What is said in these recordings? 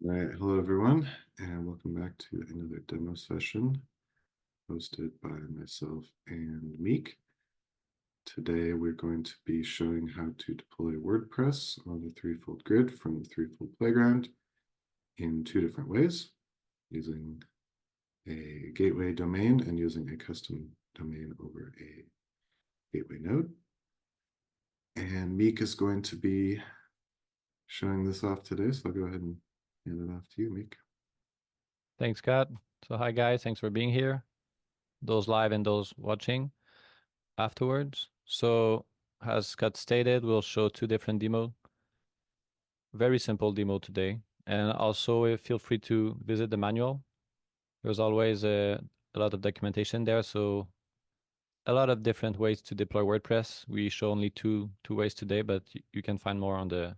All right, hello everyone, and welcome back to another demo session hosted by myself and Meek. Today we're going to be showing how to deploy WordPress on the threefold grid from the threefold playground in two different ways, using a gateway domain and using a custom domain over a gateway node. And Meek is going to be showing this off today, so I'll go ahead and hand it off to you, Meek. Thanks, Scott. So hi guys, thanks for being here. Those live and those watching afterwards. So as Scott stated, we'll show two different demo. Very simple demo today. And also feel free to visit the manual. There's always a lot of documentation there. So a lot of different ways to deploy WordPress. We show only two ways today, but you can find more on the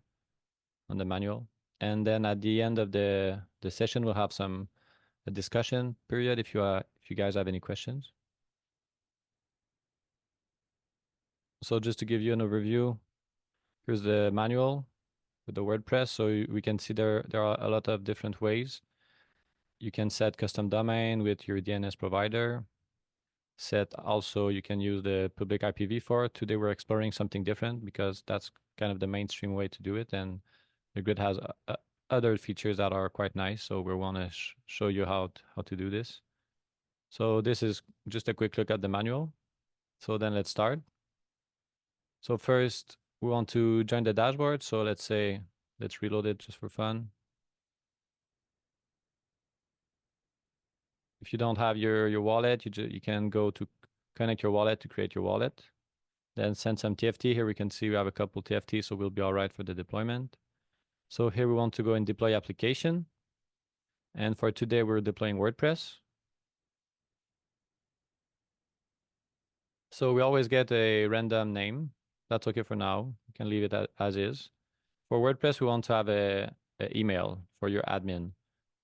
manual. And then at the end of the session, we'll have a discussion period if you guys have any questions. So just to give you an overview, here's the manual with the WordPress. So we can see there are a lot of different ways. You can set custom domain with your DNS provider. You can use the public IPv4. Today we're exploring something different because that's kind of the mainstream way to do it. And the grid has other features that are quite nice. So we want to show you how to do this. So this is just a quick look at the manual. So then let's start. So first, we want to join the dashboard. So let's reload it just for fun. If you don't have your wallet, you can go to connect your wallet to create your wallet. Then send some TFT. Here we can see we have a couple TFT, so we'll be all right for the deployment. So here we want to go and deploy application. And for today, we're deploying WordPress. So we always get a random name. That's okay for now. You can leave it as is. For WordPress, we want to have a email for your admin.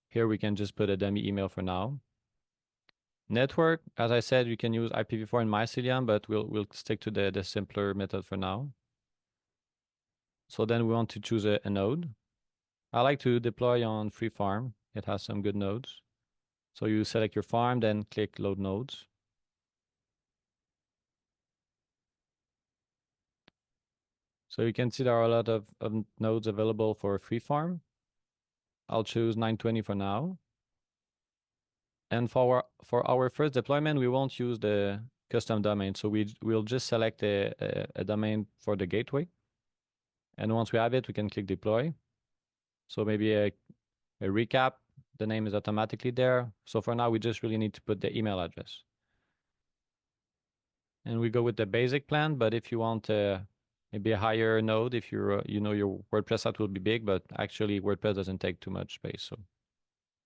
Here we can just put a dummy email for now. Network, as I said, you can use IPv4 and Mycelium, but we'll stick to the simpler method for now. So then we want to choose a node. I like to deploy on Free Farm. It has some good nodes. So you select your farm, then click Load Nodes. So you can see there are a lot of nodes available for Free Farm. I'll choose 920 for now. And for our first deployment, we won't use the custom domain. So we'll just select a domain for the gateway. And once we have it, we can click deploy. So maybe a recap, the name is automatically there. So for now, we just really need to put the email address. And we go with the basic plan, but if you want maybe a higher node, if you're, your WordPress site will be big, but actually WordPress doesn't take too much space. So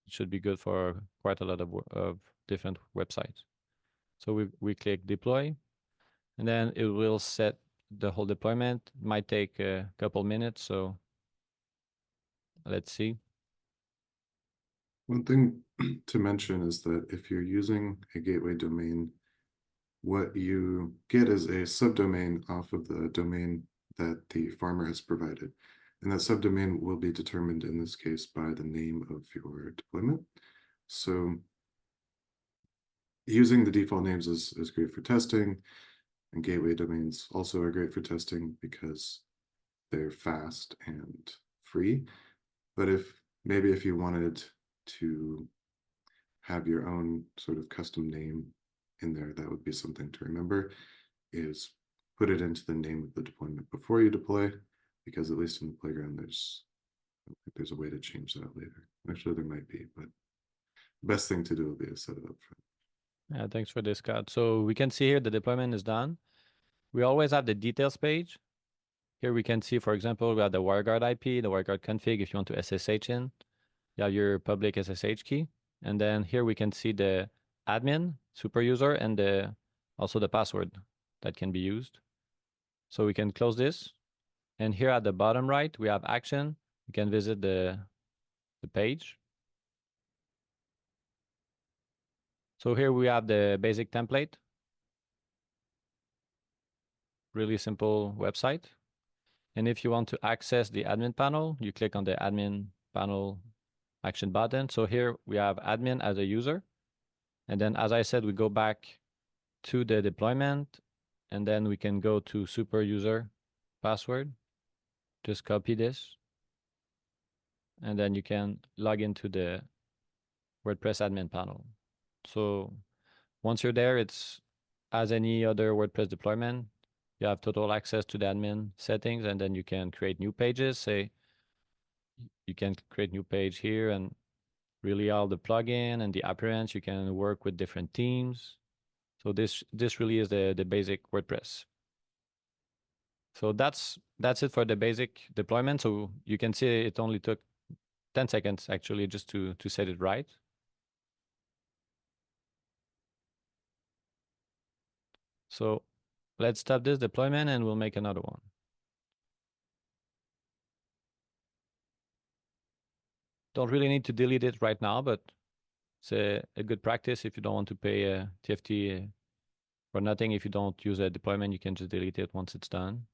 it should be good for quite a lot of different websites. So we click deploy, and then it will set the whole deployment. It might take a couple minutes, so let's see. One thing to mention is that if you're using a gateway domain, what you get is a subdomain off of the domain that the farmer has provided. And that subdomain will be determined in this case by the name of your deployment. So using the default names is great for testing, and gateway domains also are great for testing because they're fast and free. But maybe if you wanted to have your own sort of custom name in there, that would be something to remember, is put it into the name of the deployment before you deploy, because at least in the playground, I don't think there's a way to change that later. Actually, there might be, but the best thing to do will be to set it up front. Yeah, thanks for this, Scott. So we can see here the deployment is done. We always have the details page. Here we can see, for example, we have the WireGuard IP, the WireGuard config if you want to SSH in. You have your public SSH key. And then here we can see the admin, super user, and also the password that can be used. So we can close this. And here at the bottom right, we have action. You can visit the page. So here we have the basic template. Really simple website. And if you want to access the admin panel, you click on the admin panel action button. So here we have admin as a user. And then, as I said, we go back to the deployment, and then we can go to super user password. Just copy this. And then you can log into the WordPress admin panel. So once you're there, it's as any other WordPress deployment. You have total access to the admin settings, and then you can create new pages. Say you can create new page here, and really all the plugin and the appearance. You can work with different themes. So this really is the basic WordPress. So that's it for the basic deployment. So you can see it only took 10 seconds actually just to set it right. So let's stop this deployment and we'll make another one. Don't really need to delete it right now, but it's a good practice if you don't want to pay a TFT for nothing. If you don't use a deployment, you can just delete it once it's done.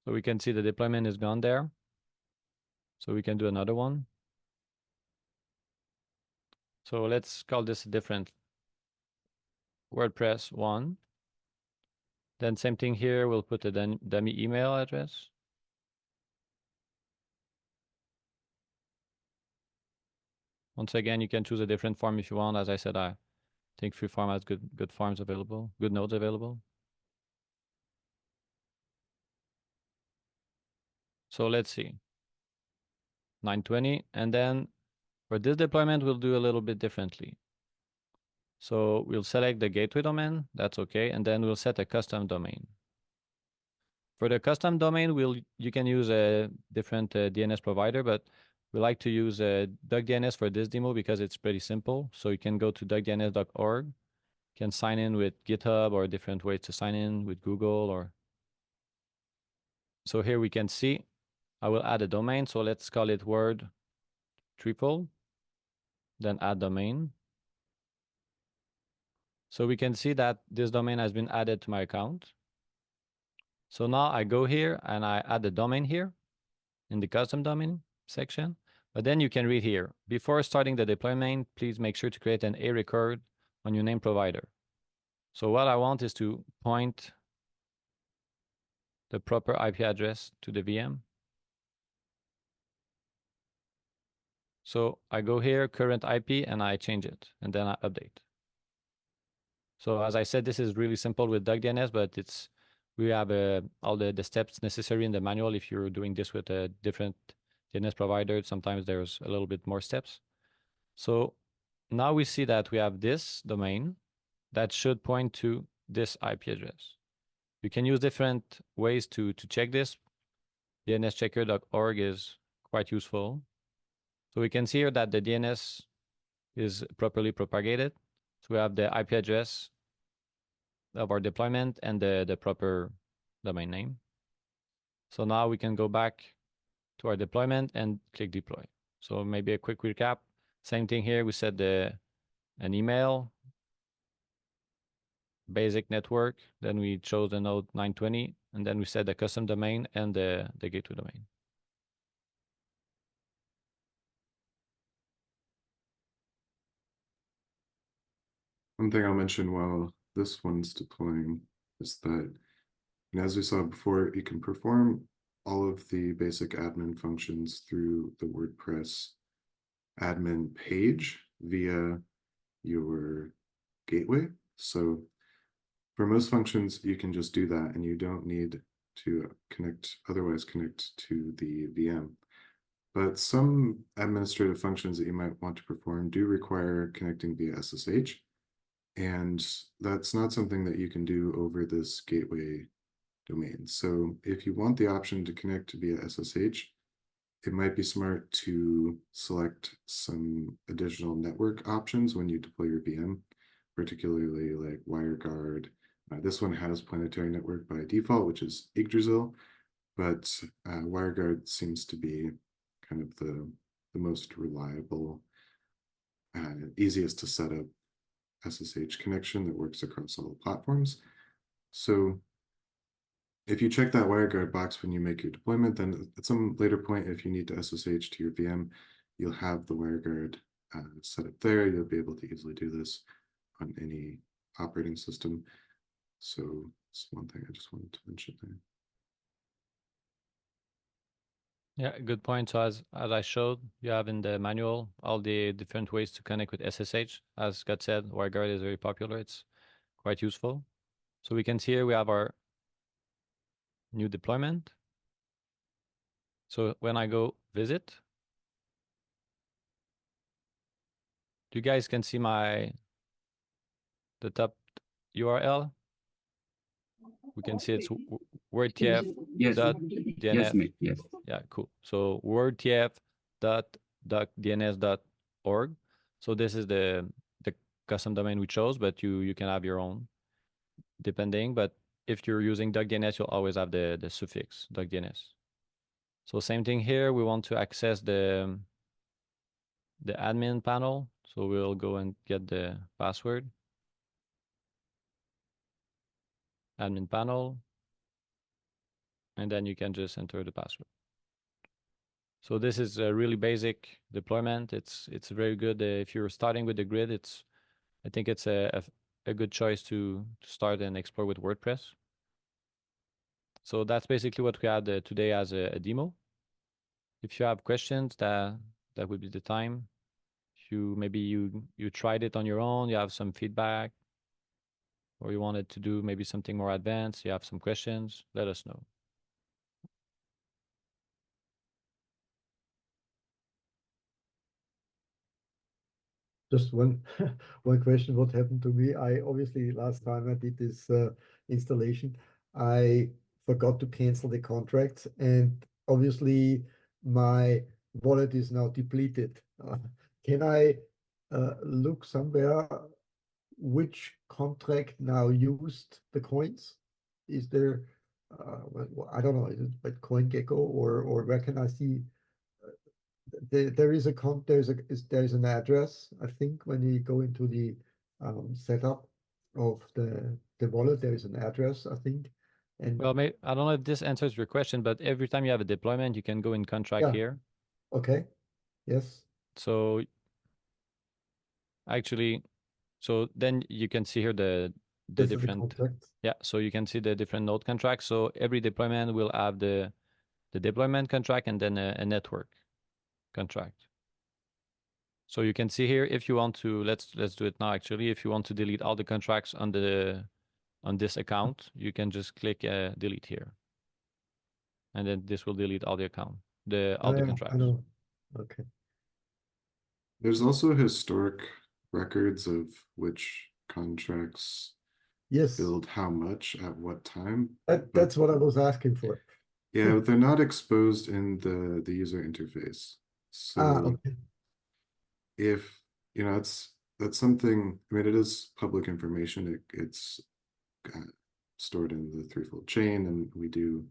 So we can see the deployment is gone there. So we can do another one. So let's call this a different WordPress 1. Then same thing here, we'll put a dummy email address. Once again, you can choose a different form if you want. As I said, I think Freeform has good forms available, good nodes available. So let's see. 920, and then for this deployment, we'll do a little bit differently. So we'll select the gateway domain, that's okay, and then we'll set a custom domain. For the custom domain, you can use a different DNS provider, but we like to use DuckDNS for this demo because it's pretty simple. So you can go to duckdns.org, you can sign in with GitHub or different ways to sign in with Google or. So here we can see, I will add a domain. So let's call it word ThreeFold, then add domain. So we can see that this domain has been added to my account. So now I go here and I add the domain here in the custom domain section. But then you can read here, before starting the deployment, please make sure to create an A record on your name provider. So what I want is to point the proper IP address to the VM. So I go here, current IP, and I change it, and then I update. So as I said, this is really simple with DuckDNS, but we have all the steps necessary in the manual. If you're doing this with a different DNS provider, sometimes there's a little bit more steps. So now we see that we have this domain that should point to this IP address. You can use different ways to check this. DNSchecker.org is quite useful. So we can see here that the DNS is properly propagated. So we have the IP address of our deployment and the proper domain name. So now we can go back to our deployment and click deploy. So maybe a quick recap. Same thing here. We set an email, basic network. Then we chose the node 920, and then we set the custom domain and the gateway domain. One thing I'll mention while this one's deploying is that, as we saw before, you can perform all of the basic admin functions through the WordPress admin page via your gateway. So for most functions, you can just do that and you don't need to otherwise connect to the VM. But some administrative functions that you might want to perform do require connecting via SSH. And that's not something that you can do over this gateway domain. So if you want the option to connect via SSH, it might be smart to select some additional network options when you deploy your VM, particularly like WireGuard, This one has planetary network by default, which is Yggdrasil, but WireGuard seems to be kind of the most reliable, easiest to set up SSH connection that works across all platforms. So if you check that WireGuard box when you make your deployment, then at some later point, if you need to SSH to your VM, you'll have the WireGuard set up there. You'll be able to easily do this on any operating system. So it's one thing I just wanted to mention there. Yeah, good point. So as I showed, you have in the manual all the different ways to connect with SSH. As Scott said, WireGuard is very popular. It's quite useful. So we can see here we have our new deployment. So when I go visit, you guys can see the top URL. We can see it's wordtf.dns. Yes, mate. Yes. Yeah, cool. So wordtf.dns.org. So this is the custom domain we chose, but you can have your own depending. But if you're using DuckDNS, you'll always have the suffix DuckDNS. So same thing here. We want to access the admin panel. So we'll go and get the password. Admin panel. And then you can just enter the password. So this is a really basic deployment. It's very good. If you're starting with the grid, I think it's a good choice to start and explore with WordPress. So that's basically what we had today as a demo. If you have questions, that would be the time. If maybe you tried it on your own, you have some feedback, or you wanted to do maybe something more advanced, you have some questions, let us know. Just one question. What happened to me? I obviously last time I did this installation, I forgot to cancel the contracts, and obviously my wallet is now depleted. Can I look somewhere which contract now used the coins? Is there I don't know, is it by CoinGecko or where can I see? There's an address, I think, when you go into the setup of the wallet, there is an address, I think. And well, maybe, I don't know if this answers your question, but every time you have a deployment, you can go in contract here. Okay. Yes. So actually, so then you can see here the different yeah, so you can see the different node contracts. So every deployment will have the deployment contract and then a network contract. So you can see here if you want to let's do it now. Actually, if you want to delete all the contracts on this account, you can just click delete here, and then this will delete all the all the contracts. I know. Okay. There's also historic records of which contracts billed how much at what time. That's what I was asking for. Yeah, but they're not exposed in the user interface. So okay. if that's something, I mean, it is public information. It's stored in the threefold chain, and we do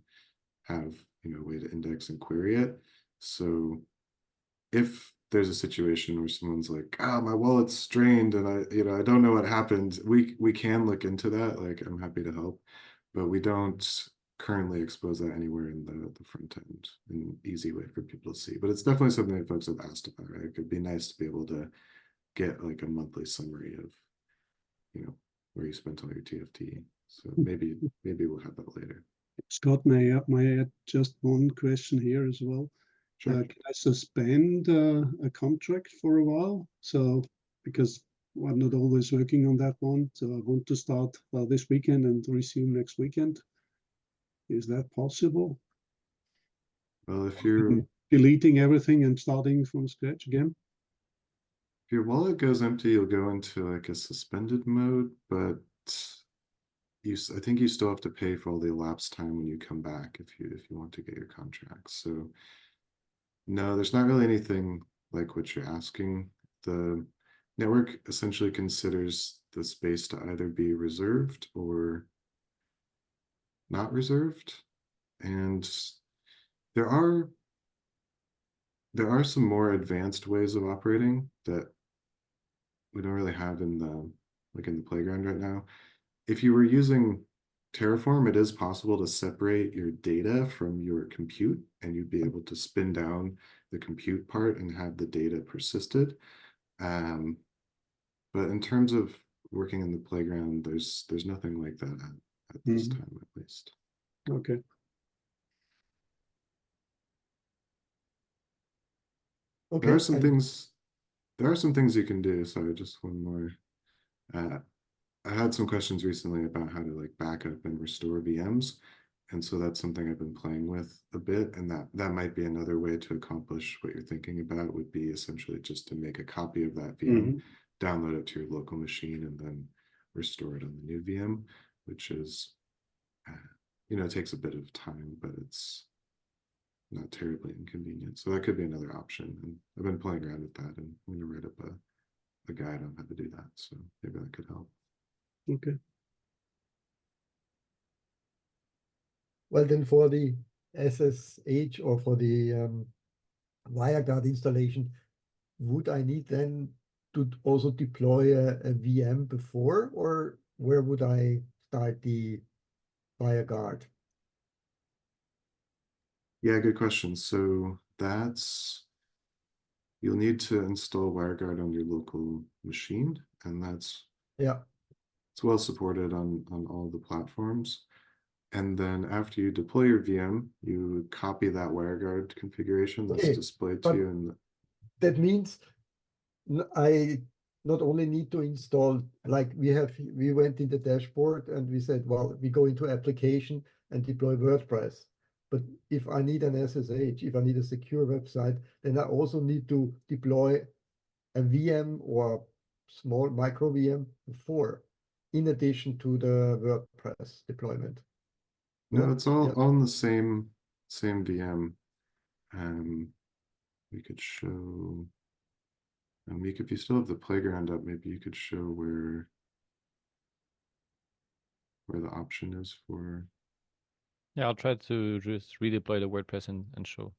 have a way to index and query it. So if there's a situation where someone's like, my wallet's strained and I don't know what happened, we can look into that. Like, I'm happy to help, but we don't currently expose that anywhere in the front end in an easy way for people to see. But it's definitely something that folks have asked about, right? It could be nice to be able to get like a monthly summary of where you spent all your TFT. So maybe we'll have that later. Scott, may I add just one question here as well? Sure. Can I suspend a contract for a while? So because I'm not always working on that one, so I want to start this weekend and resume next weekend. Is that possible? Well, if you're deleting everything and starting from scratch again? If your wallet goes empty, you'll go into like a suspended mode, but I think you still have to pay for all the elapsed time when you come back if you want to get your contracts. So no, there's not really anything like what you're asking. The network essentially considers the space to either be reserved or not reserved. And there are some more advanced ways of operating that we don't really have in the playground right now. If you were using Terraform, it is possible to separate your data from your compute, and you'd be able to spin down the compute part and have the data persisted. But in terms of working in the playground, there's nothing like that at this time, at least. Okay. Okay. There are some things you can do. Sorry, just one more. I had some questions recently about how to like backup and restore VMs. And so that's something I've been playing with a bit. And that might be another way to accomplish what you're thinking about, would be essentially just to make a copy of that VM, download it to your local machine, and then restore it on the new VM, which is, it takes a bit of time, but it's not terribly inconvenient. So that could be another option. And I've been playing around with that, and I'm going to write up a guide on how to do that. So maybe that could help. Okay. Well, then for the SSH or for the WireGuard installation, would I need then to also deploy a VM before, or where would I start the WireGuard? Yeah, good question. So you'll need to install WireGuard on your local machine, and it's well supported on all the platforms. And then after you deploy your VM, you copy that WireGuard configuration that's displayed to you. And that means I not only need to install, like we went in the dashboard and we said, well, we go into application and deploy WordPress. But if I need an SSH, if I need a secure website, then I also need to deploy a VM or small micro VM before, in addition to the WordPress deployment. no, it's all on the same VM. We could show, Meek, if you still have the playground up, maybe you could show where the option is for. Yeah, I'll try to just redeploy the WordPress and show.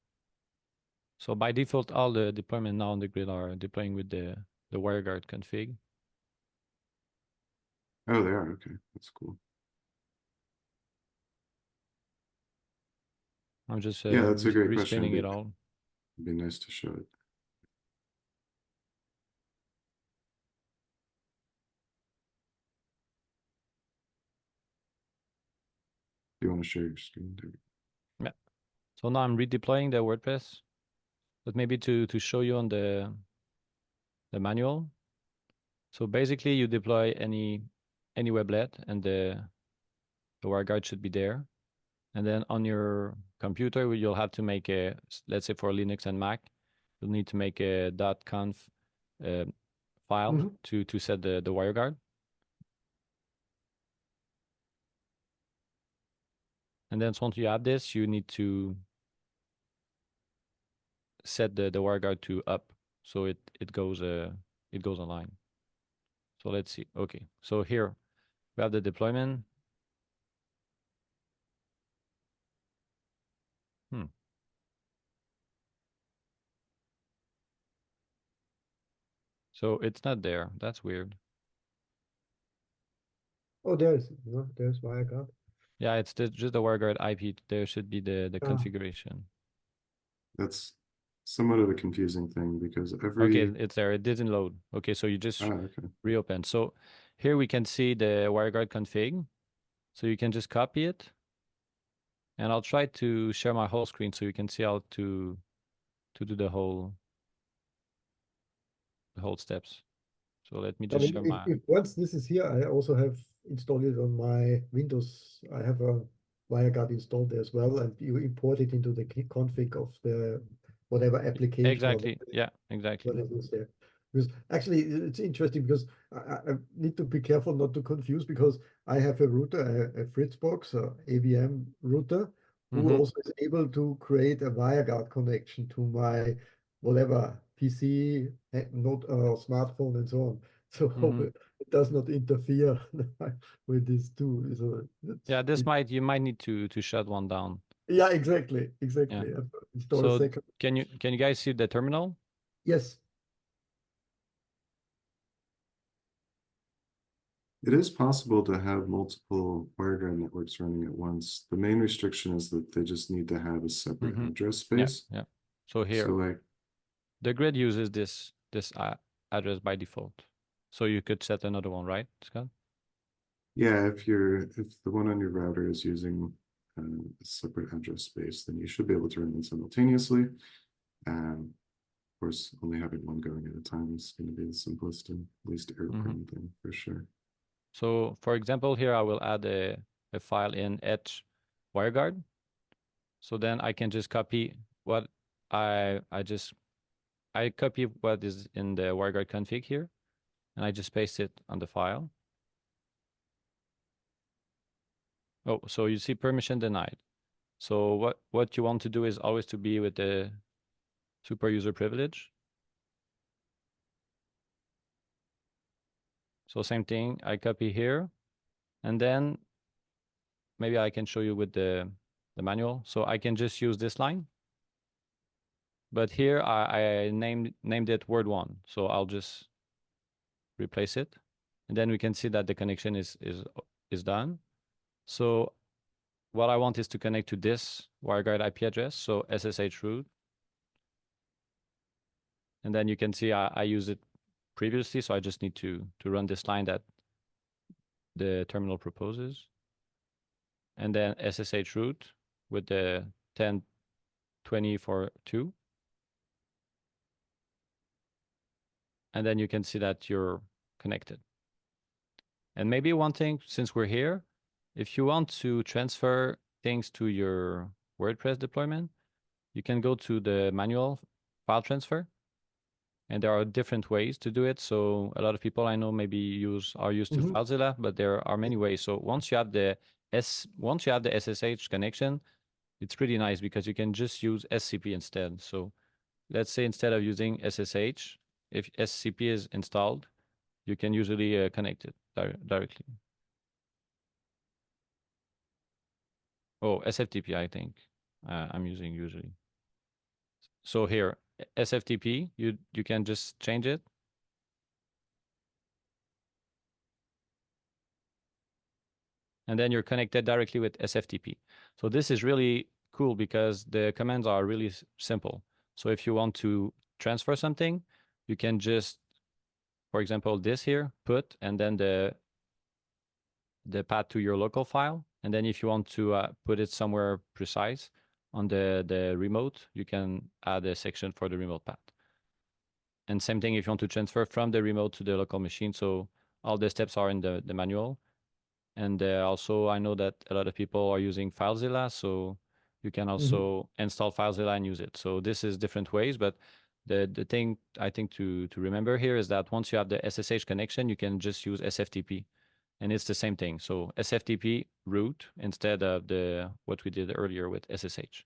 So by default, all the deployment now on the grid are deploying with the WireGuard config. Oh, they are. Okay, that's cool. I'm just yeah, that's a great question. respinning it all. It'd be nice to show it. Do you want to share your screen? Yeah. So now I'm redeploying the WordPress, but maybe to show you on the manual. So basically, you deploy any weblet, and the WireGuard should be there. And then on your computer, you'll have to make a, let's say for Linux and Mac, you'll need to make a .conf file to set the WireGuard. And then once you have this, you need to set the WireGuard to up, so it goes online. So let's see. Okay, so here we have the deployment. So it's not there. That's weird. Oh, there's WireGuard. Yeah, it's just the WireGuard IP. There should be the configuration. That's somewhat of a confusing thing, because Okay, it's there. It didn't load. Okay, so you just reopen. So here we can see the WireGuard config. So you can just copy it. And I'll try to share my whole screen so you can see how to do the whole steps. So let me just share my. If once this is here, I also have installed it on my Windows. I have a WireGuard installed there as well, and you import it into the config of the whatever application. Exactly. Yeah, exactly. What is there? Because actually, it's interesting because I need to be careful not to confuse, because I have a router, a Fritzbox, a AVM router, who also is able to create a WireGuard connection to my whatever PC, not smartphone, and so on. So does not interfere with these two. So Yeah, you might need to shut one down. yeah, exactly. Install a So second. can you guys see the terminal? Yes. It is possible to have multiple WireGuard networks running at once. The main restriction is that they just need to have a separate address space. Yeah. So here, So like, the grid uses this address by default. So you could set another one, right, Scott? yeah, if the one on your router is using a separate address space, then you should be able to run them simultaneously. Of course, only having one going at a time is going to be the simplest and least error-prone thing for sure. So for example, here I will add a file in SSH WireGuard. So then I can just copy what I copy what is in the WireGuard config here, and I just paste it on the file. Oh, so you see permission denied. So what you want to do is always to be with the super user privilege. So same thing, I copy here, and then maybe I can show you with the manual. So I can just use this line. But here I named it word1. So I'll just replace it. And then we can see that the connection is done. So what I want is to connect to this WireGuard IP address, so SSH root. And then you can see I used it previously, so I just need to run this line that the terminal proposes. And then SSH root with the 10.20.42. And then you can see that you're connected. And maybe one thing, since we're here, if you want to transfer things to your WordPress deployment, you can go to the manual file transfer. And there are different ways to do it. So a lot of people I know maybe are used to FileZilla, but there are many ways. So once you have the SSH connection, it's pretty nice because you can just use SCP instead. So let's say instead of using SSH, if SCP is installed, you can usually connect it directly. Oh, SFTP, I think I'm using usually. So here, SFTP, you can just change it. And then you're connected directly with SFTP. So this is really cool because the commands are really simple. So if you want to transfer something, you can just, for example, this here, put, and then the path to your local file. And then if you want to put it somewhere precise on the remote, you can add a section for the remote path. And same thing if you want to transfer from the remote to the local machine. So all the steps are in the manual. And also I know that a lot of people are using FileZilla, so you can also install FileZilla and use it. So this is different ways, but the thing I think to remember here is that once you have the SSH connection, you can just use SFTP. And it's the same thing. So SFTP root instead of what we did earlier with SSH.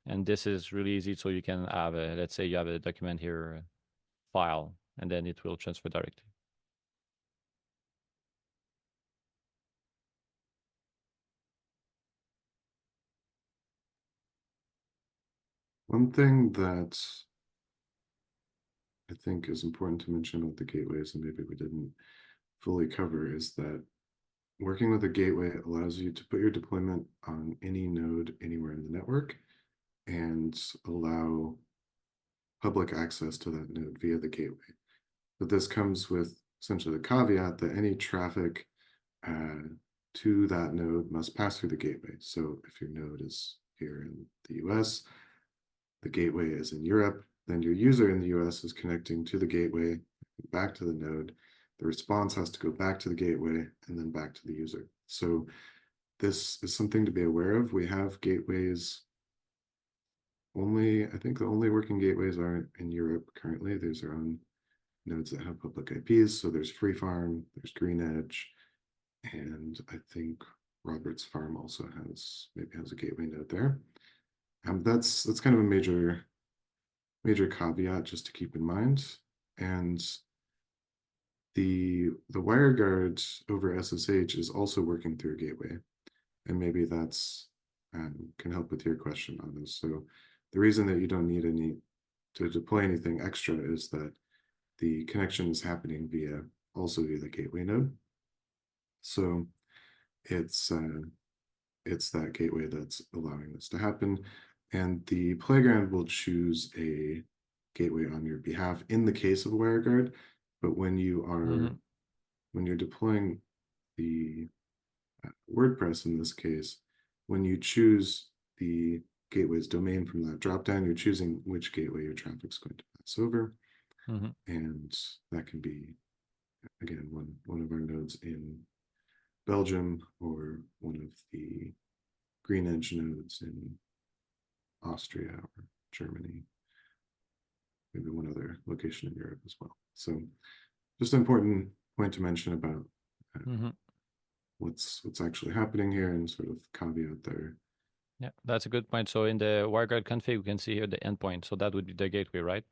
And this is really easy. So you can have let's say you have a document here, file, and then it will transfer directly. One thing that I think is important to mention about the gateways, and maybe we didn't fully cover, is that working with a gateway allows you to put your deployment on any node anywhere in the network and allow public access to that node via the gateway. But this comes with essentially the caveat that any traffic to that node must pass through the gateway. So if your node is here in the US, the gateway is in Europe, then your user in the US is connecting to the gateway, back to the node. The response has to go back to the gateway and then back to the user. So this is something to be aware of. We have gateways I think the only working gateways are in Europe currently. There's our own nodes that have public IPs. So there's FreeFarm, there's GreenEdge, and I think Robert's Farm also maybe has a gateway node there. That's kind of a major caveat just to keep in mind. And the the WireGuard over SSH is also working through a gateway, and maybe that's can help with your question on this. So the reason that you don't need any to deploy anything extra is that the connection is happening also via the gateway node. So it's that gateway that's allowing this to happen, and the playground will choose a gateway on your behalf in the case of WireGuard. But when you are when you're deploying the WordPress in this case, when you choose the gateway's domain from that dropdown, you're choosing which gateway your traffic's going to pass over. And that can be, again, one of our nodes in Belgium, or one of the Green Edge nodes in Austria or Germany, maybe one other location in Europe as well. So just an important point to mention about what's actually happening here, and sort of caveat there. Yeah, that's a good point. So in the WireGuard config, we can see here the endpoint. So that would be the gateway, right?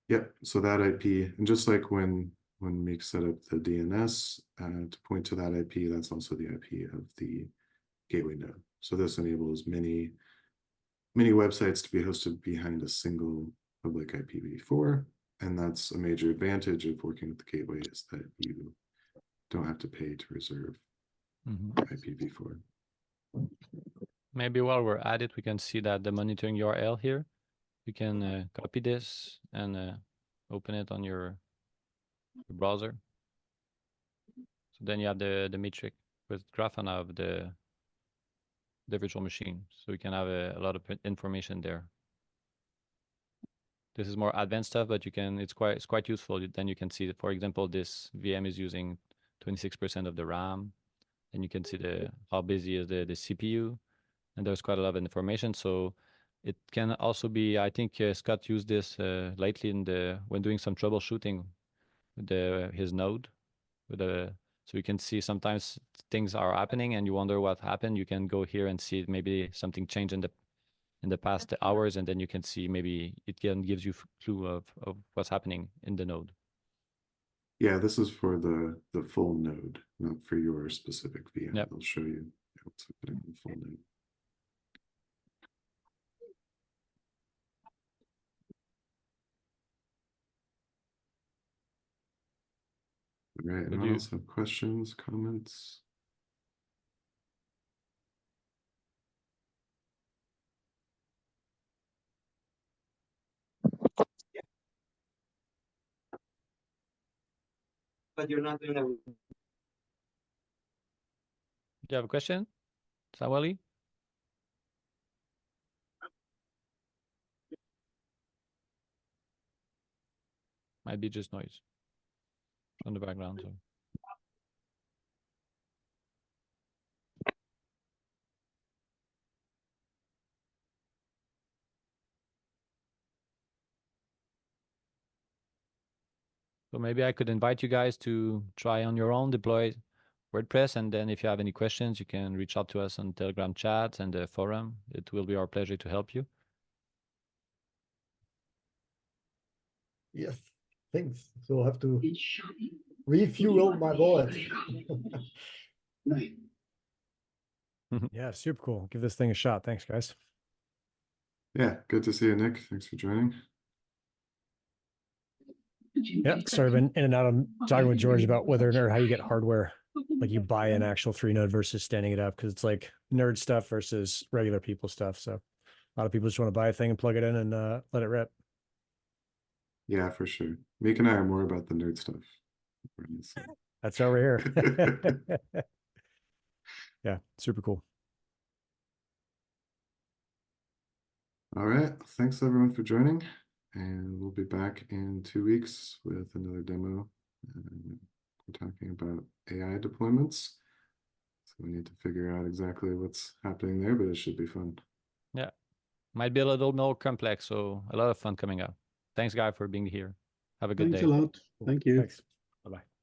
Yep. So that IP, and just like when Meek set up the DNS to point to that IP, that's also the IP of the gateway node. So this enables many websites to be hosted behind a single public IPv4, and that's a major advantage of working with the gateway, is that you don't have to pay to reserve IPv4. Maybe while we're at it, we can see that the monitoring URL here, you can copy this and open it on your browser. So then you have the metric with Grafana of the virtual machine. So we can have a lot of information there. This is more advanced stuff, but it's quite useful. Then you can see that, for example, this VM is using 26% of the RAM. Then you can see how busy is the CPU, and there's quite a lot of information. So it can also be, I think Scott used this lately when doing some troubleshooting with his node. So you can see sometimes things are happening and you wonder what happened. You can go here and see maybe something changed in the past hours, and then you can see maybe it gives you a clue of what's happening in the node. Yeah, this is for the full node, not for your specific VM. Yep. They'll show you what's happening in the full node. All right, anyone else have questions, comments? But you're not doing a... Do you have a question, Sawali? Might be just noise from the background. So maybe I could invite you guys to try on your own, deploy WordPress, and then if you have any questions, you can reach out to us on Telegram chat and the forum. It will be our pleasure to help you. Yes, thanks. So I'll have to refuel my wallet. Yeah, super cool. Give this thing a shot. Thanks, guys. Yeah, good to see you, Nick. Thanks for joining. Yeah, sorry, I've been in and out. I'm talking with George about whether or how you get hardware, like you buy an actual 3-node versus standing it up, because it's like nerd stuff versus regular people stuff. So a lot of people just want to buy a thing and plug it in and let it rip. Yeah, for sure. Meek and I are more about the nerd stuff. That's over here. Yeah, super cool. All right, thanks everyone for joining, and we'll be back in 2 weeks with another demo. We're talking about AI deployments, so we need to figure out exactly what's happening there, but it should be fun. Yeah, might be a little more complex, so a lot of fun coming up. Thanks, guy, for being here. Have a good day. Thanks a lot. Thank you. Thanks. Bye-bye.